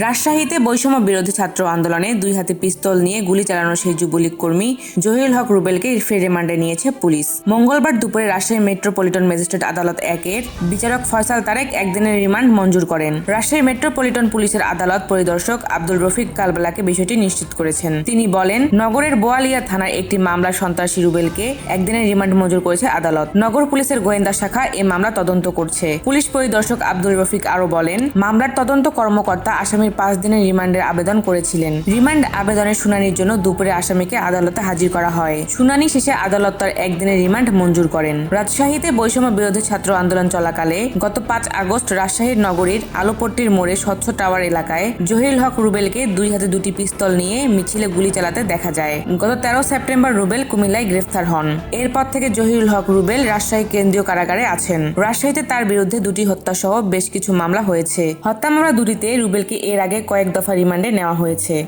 রাজশাহীতে বৈষম্য বিরোধী ছাত্র আন্দোলনে দুই হাতে পিস্তল নিয়ে গুলি চালানো সেই যুবলীগ কর্মী জহিরুল হক রুবেলকে ফের রিমান্ডে নিয়েছে পুলিশ। মঙ্গলবার দুপুরে রাজশাহী মেট্রোপলিটন ম্যাজিস্ট্রেট আদালত 1-এর বিচারক ফয়সাল তারেক একদিনের রিমান্ড মঞ্জুর করেন। রাজশাহী মেট্রোপলিটন পুলিশের আদালত পরিদর্শক আব্দুল রফিক কালবেলাকে বিষয়টি নিশ্চিত করেছেন। তিনি বলেন, নগরের বোয়ালিয়া থানার একটি মামলার সন্ত্রাসী রুবেলকে একদিনের রিমান্ড মঞ্জুর করেছে আদালত। নগর পুলিশের গোয়েন্দা শাখা এ মামলা তদন্ত করছে। পুলিশ পরিদর্শক আব্দুল রফিক আরো বলেন, মামলার তদন্ত কর্মকর্তা আসামির 5 দিনের রিমান্ডের আবেদন করেছিলেন। রিমান্ড আবেদনের শুনানির জন্য দুপুরে আসামিকে আদালতে হাজির করা হয়। শুনানি শেষে আদালত তার একদিনের রিমান্ড মঞ্জুর করেন। রাজশাহীতে বৈষম্য বিরোধী ছাত্র আন্দোলন চলাকালে গত 5 আগস্ট রাজশাহীর নগরীর আলোপট্টির মোড়ে স্বচ্ছ টাওয়ার এলাকায় জহিরুল হক রুবেলকে দুই হাতে দুটি পিস্তল নিয়ে মিছিলে গুলি চালাতে দেখা যায়। গত 13 সেপ্টেম্বর রুবেল কুমিল্লায় গ্রেফতার হন। এরপর থেকে জহিরুল হক রুবেল রাজশাহী কেন্দ্রীয় কারাগারে আছেন। রাজশাহীতে তার বিরুদ্ধে 2টি হত্যা সহ বেশ কিছু মামলা হয়েছে। হত্যা মামলা দুটিতে রুবেলকে এর আগে কয়েক দফা রিমান্ডে নেওয়া হয়েছে।